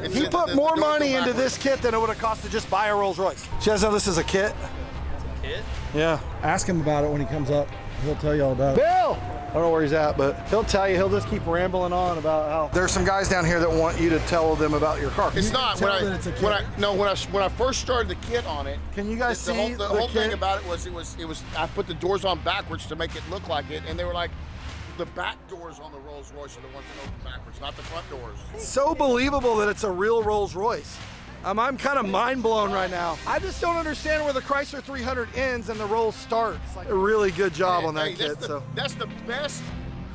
He put more money into this kit than it would have cost to just buy a Rolls Royce. You guys know this is a kit? Kit? Yeah. Ask him about it when he comes up. He'll tell you all about it. Bill! I don't know where he's at, but he'll tell you. He'll just keep rambling on about how there's some guys down here that want you to tell them about your car. It's not. When I first started the kit on it. Can you guys see the whole thing about it was I put the doors on backwards to make it look like it, and they were like, the back doors on the Rolls Royce are the ones that open backwards, not the front doors. It's so believable that it's a real Rolls Royce. I'm kind of mind blown right now. I just don't understand where the Chrysler 300 ends and the Rolls starts. A really good job on that kit. That's the best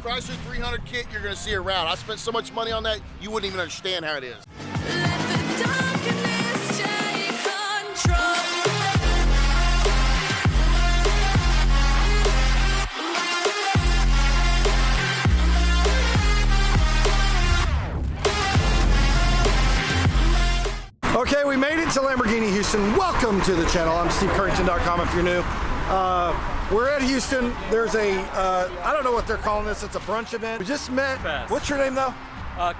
Chrysler 300 kit you're gonna see around. I spent so much money on that, you wouldn't even understand how it is. Let the darkness take control. Okay, we made it to Lamborghini Houston. Welcome to the channel. I'm SteveCurrington.com if you're new. We're at Houston. There's a, I don't know what they're calling this. It's a brunch event. We just met. Fast. What's your name though?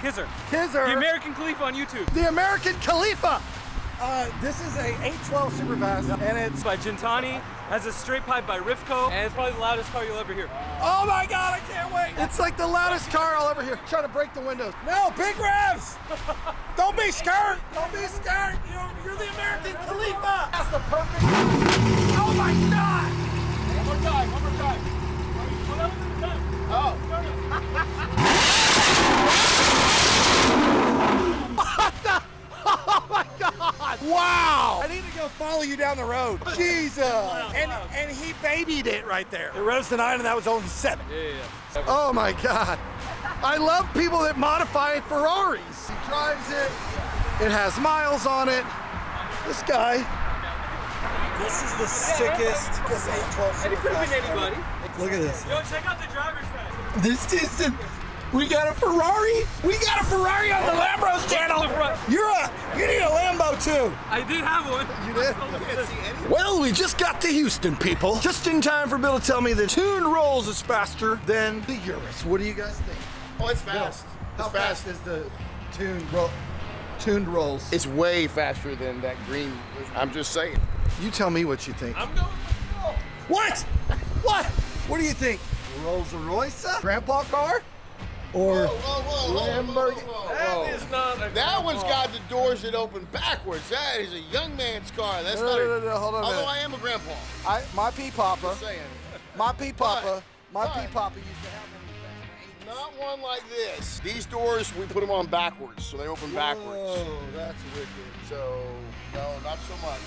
Kizzer. Kizzer. TheAmericanKhalifa on YouTube. TheAmericanKhalifa. This is a 812 Superfast, and it's by Gintani. Has a straight pipe by Rifco, and it's probably the loudest car you'll ever hear. Oh my God, I can't wait. It's like the loudest car I'll ever hear. Trying to break the windows. No, big revs. Don't be scared. Don't be scared. You're the American Khalifa. That's the perfect. Oh my God. One more time. Oh. What the? Oh my God! Wow! I need to go follow you down the road. Jesus! And he babied it right there. It rose to 9 and that was only 7. Yeah. Oh my God! I love people that modify Ferraris. He drives it. It has miles on it. This guy. This is the sickest 812 And it could have been anybody. Look at this. Yo, check out the driver's side. This is we got a Ferrari. We got a Ferrari on the Lambros channel. You need a Lambo too. I did have one. You did? Well, we just got to Houston, people. Just in time for Bill to tell me the tuned Rolls is faster than the Urus. What do you guys think? Oh, it's fast. How fast is the tuned Rolls? It's way faster than that green. I'm just saying. You tell me what you think. I'm going. What? What? What do you think? Rolls Royce? Grandpa car? Or Lamborghini? That is not a That one's got the doors that open backwards. That is a young man's car. That's not no, hold on a Although minute. I am a grandpa. My P Papa. Just saying. My P Papa. My but- P Papa used to have them. Not one like this. These doors, we put them on backwards, so they open backwards. Whoa, that's wicked. So, no, not so much.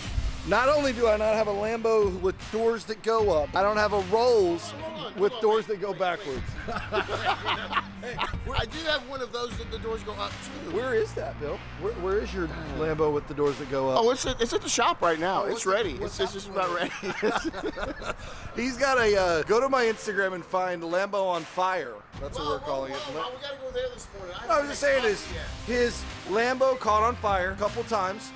Not only do I not have a Lambo with doors that go up, I don't have a Rolls with doors that go backwards. I do have one of those that the doors go up too. Where is that, Bill? Where is your Lambo with the doors that go up? Oh, it's at the shop right now. It's ready. It's just about ready. He's got a, go to my Instagram and find Lambo on Fire. That's what we're calling it. We gotta go there this morning. I was just saying his Lambo caught on fire a couple times.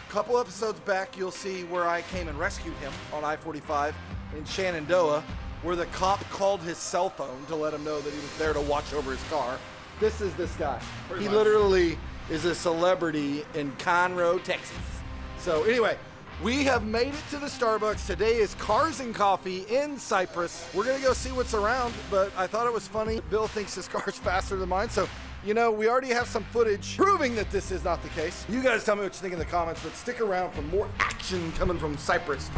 Couple episodes back, you'll see where I came and rescued him on I-45 in Shenandoah, where the cop called his cell phone to let him know that he was there to watch over his car. This is this guy. He literally is a celebrity in Conroe, Texas. So anyway, we have made it to the Starbucks. Today is Cars and Coffee in Cypress. We're gonna go see what's around, but I thought it was funny. Bill thinks his car's faster than mine, so you know, we already have some footage proving that this is not the case. You guys tell me what you think in the comments, but stick around for more action coming from Cypress.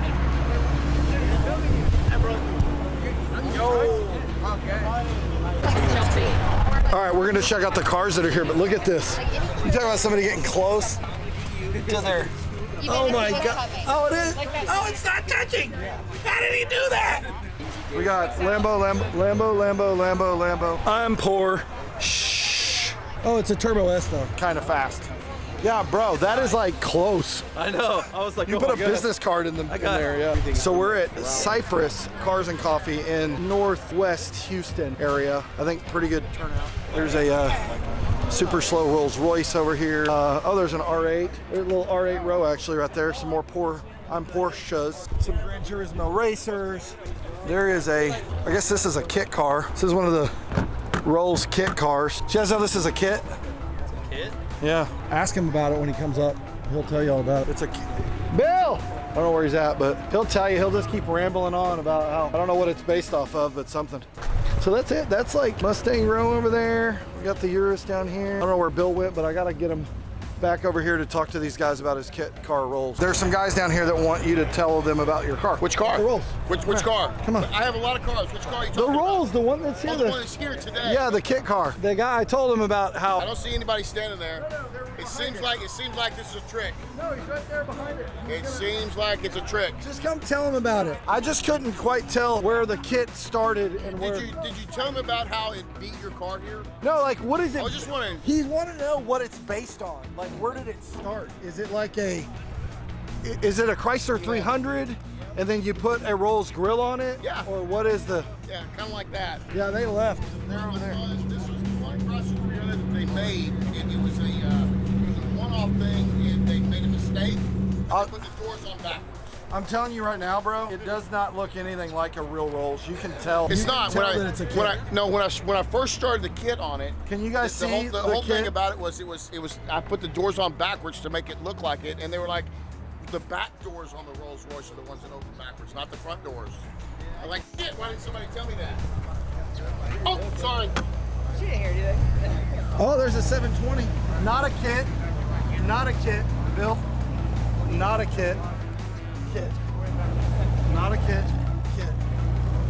All right, we're gonna check out the cars that are here, but look at this. You talking about somebody getting close to their... Oh my God. Oh, it is? Oh, it's not touching. How did he do that? We got Lambo. I'm poor. Shh. Oh, it's a Turbo S though. Kind of fast. Yeah, bro, that is like close. I know. I was like, You put a business card in there, yeah. So we're at Cypress Cars and Coffee in Northwest Houston area. I think pretty good turnout. There's a super slow Rolls Royce over here. Oh, there's an R8. There's a little R8 row actually right there. Some more Porsches. Some Gran Turismo racers. There is I guess this is a kit car. This is one of the Rolls kit cars. Do you guys know this is a kit? Kit? Yeah. Ask him about it when he comes up. He'll tell you all about it. It's a Bill. I don't know where he's at, but he'll tell you. He'll just keep rambling on about how I don't know what it's based off of, but something. So that's it. That's like Mustang Row over there. We got the Urus down here. I don't know where Bill went, but I gotta get him back over here to talk to these guys about his kit car rolls. There's some guys down here that want you to tell them about your car. Which car? The rolls. Which car? Come on. I have a lot of cars. Which car are you The talking rolls, about? the one that's here. Oh, the one that's here today. Yeah, the kit car. The guy, I told him about how. I don't see anybody standing there. It seems like this is a trick. No, he's right there behind it. It seems like it's a trick. Just come tell him about it. I just couldn't quite tell where the kit started and where. Did you tell him about how it beat your car here? No, like what is it? I was just wondering. He wanted to know what it's based on. Like where did it start? Is it like is it a Chrysler 300 and then you put a Rolls grill on it? Yeah. Or what is the? Yeah, kind of like that. Yeah, they left. They're over there. This was the one Chrysler 300 that they made. It was a one-off thing. They made a mistake. They put the doors on backwards. I'm telling you right now, bro, it does not look anything like a real Rolls. You can tell. It's You can not. tell When that it's a kit. when I first started the kit on it. Can you guys see the whole thing kit? about it was I put the doors on backwards to make it look like it, and they were like, the back doors on the Rolls Royce are the ones that open backwards, not the front doors. I'm like, shit, why didn't somebody tell me that? Oh, sorry. She didn't hear you. Oh, there's a 720. Not a kit. Not a kit, Bill. Not a kit. Kit. Not a kit. Kit.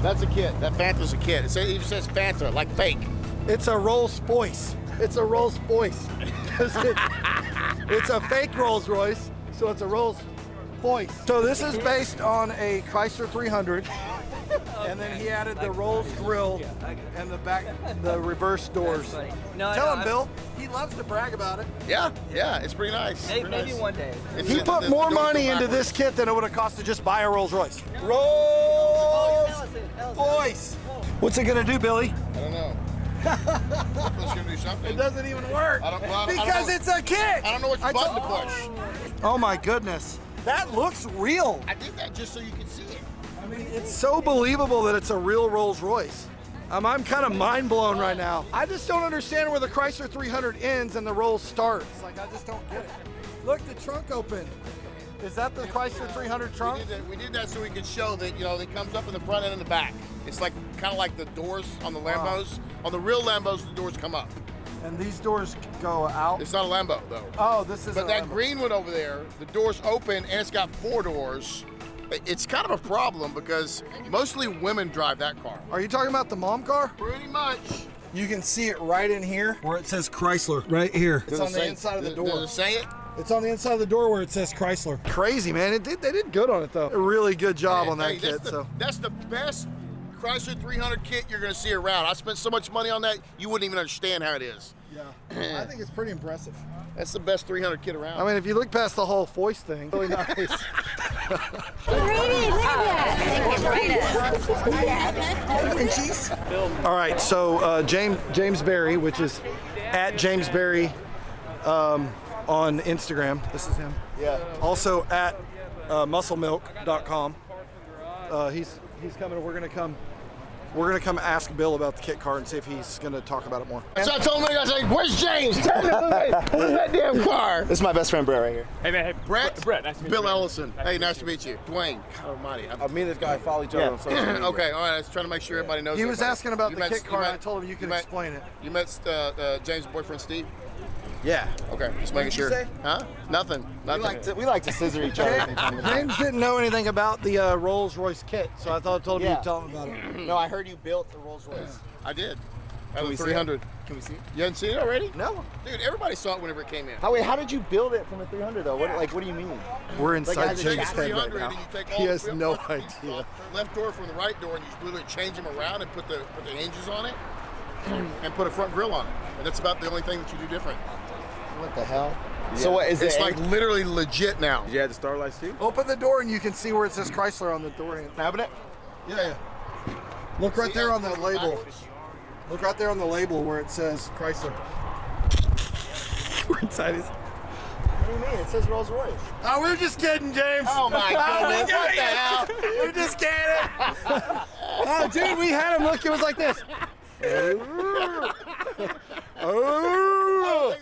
That's a kit. That Fanta's a kit. It even says Fanta, like fake. It's a Rolls Royce. It's a Rolls Royce. It's a fake Rolls Royce, so it's a Rolls Royce. So this is based on a Chrysler 300, and then he added the Rolls grill and the reverse doors. No, Tell him, Bill. He loves to brag about it. Yeah, it's pretty nice. Maybe one day. He put more money into this kit than it would have cost to just buy a Rolls Royce. Rolls Royce. What's it gonna do, Billy? I don't know. It's gonna do something. It doesn't even work. Because it's a kit. I don't know which button to push. Oh my goodness. That looks real. I did that just so you could see it. I mean, it's so believable that it's a real Rolls Royce. I'm kind of mind blown right now. I just don't understand where the Chrysler 300 ends and the Rolls starts. Like, I just don't get it. Look, the trunk open. Is that the Chrysler 300 trunk? We did that so we could show that, it comes up in the front and in the back. It's like kind of like the doors on the Lambos. On the real Lambos, the doors come up. And these doors go out? It's not a Lambo, though. Oh, this is But that green one over there, the doors open and it's got 4 doors. It's kind of a problem because mostly women drive that car. Are you talking about the mom car? Pretty much. You can see it right in here where it says Chrysler. Right here. It's on the inside of the door. Does it say it? It's on the inside of the door where it says Chrysler. Crazy, man. They did good on it, though. A really good job on that kit. That's the best Chrysler 300 kit you're going to see around. I spent so much money on that, you wouldn't even understand how it is. Yeah. I think it's pretty impressive. That's the best 300 kit around. I mean, if you look past the whole foist thing, really nice. All right, so James Berry, which is at James Berry on Instagram. This is him. Yeah. Also at musclemilk.com. He's coming. We're gonna come ask Bill about the kit car and see if he's gonna talk about it more. So I told him, I was like, "Where's James? Tell me where's that damn car?" This is my best friend Brett right here. Hey man, hey, Brett, nice to meet Bill you. man. Ellison. Hey, nice to meet you. Dwayne. God almighty. Me and this guy follow each other on social media. Okay, all right. I was trying to make sure everybody knows. He was everybody. asking about You the met- kit car, you and I met- told him you can met- explain it. You met James' boyfriend Steve? Yeah. Okay, just making did you sure. say? Huh? Nothing. We like to scissor each other. from time to time. James didn't know anything about the Rolls Royce kit, so I told him Yeah. you'd tell him about it. No, I heard you built a Rolls Royce. I did. Can Out we of see it? 300. Can we see it? You haven't seen it already? No. Dude, everybody saw it whenever it came in. How did you build it from a 300 though? What do you mean? We're Like, inside I just James' take head 300 right and now. you take all He the has flip no flops, idea. the left door from the right door, and you just literally change them around and put the hinges on it, and put a front grille on it. And that's about the only thing that you do different. What the hell? So what is It's it? like literally legit now. Did you add the starlights too? Open the door and you can see where it says Chrysler on the door handle. Cabinet? Yeah. Look right there on the label. Look right there on the label where it says Chrysler. We're inside his. What do you mean? It says Rolls Royce. Oh, we're just kidding, James. Oh my goodness! What the hell? We're just kidding. Oh, dude, we had him. Look, it was like this. Oh.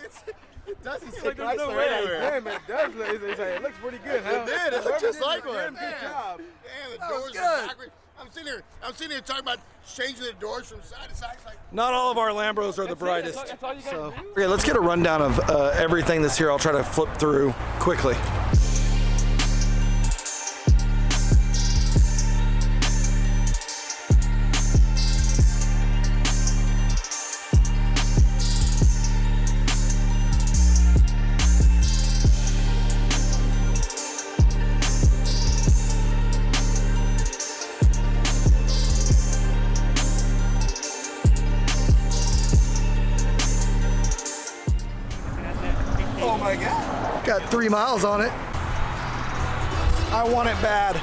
does. He Like, said there's no Chrysler way. everywhere. Damn, it does look. It looks pretty good, huh? It did. It looked just like one. Damn good job. Yeah, the That was doors good. are backwards. I'm sitting here talking about changing the doors from side to side. It's like, Not all of our Lambros are the brightest. That's all you gotta So, do. okay, let's get a rundown of everything that's here. I'll try to flip through quickly. Oh my God. Got 3 miles on it. I want it bad.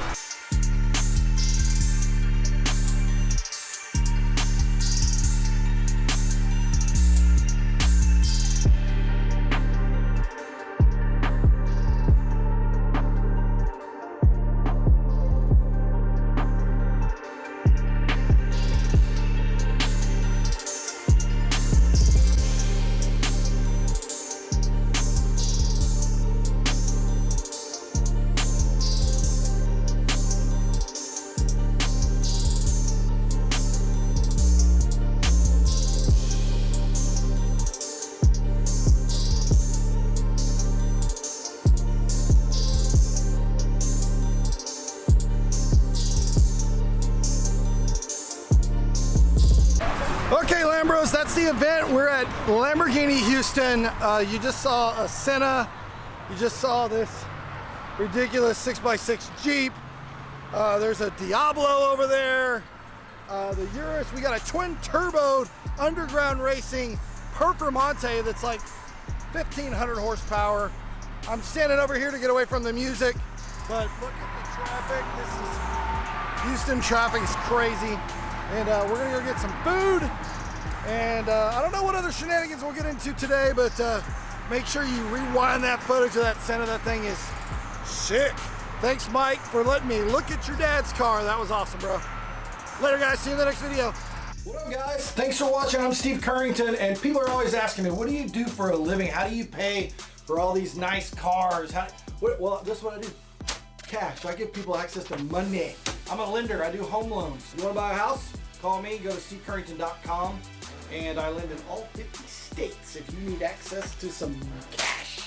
Okay, Lambros, that's the event. We're at Lamborghini Houston. You just saw a Senna. You just saw this ridiculous 6x6 Jeep. There's a Diablo over there. The Urus. We got a twin-turboed underground racing Performante that's like 1,500 horsepower. I'm standing over here to get away from the music, but look at the traffic. This is Houston traffic is crazy. And we're gonna go get some food. And I don't know what other shenanigans we'll get into today, but make sure you rewind that footage of that Senna. That thing is sick. Thanks, Mike, for letting me look at your dad's car. That was awesome, bro. Later, guys. See you in the next video. What up, guys? Thanks for watching. I'm Steve Currington, and people are always asking me, what do you do for a living? How do you pay for all these nice cars? Well, this is what I do. Cash. I give people access to money. I'm a lender. I do home loans. You want to buy a house? Call me. Go to stevecurrington.com, and I lend in all 50 states if you need access to some cash.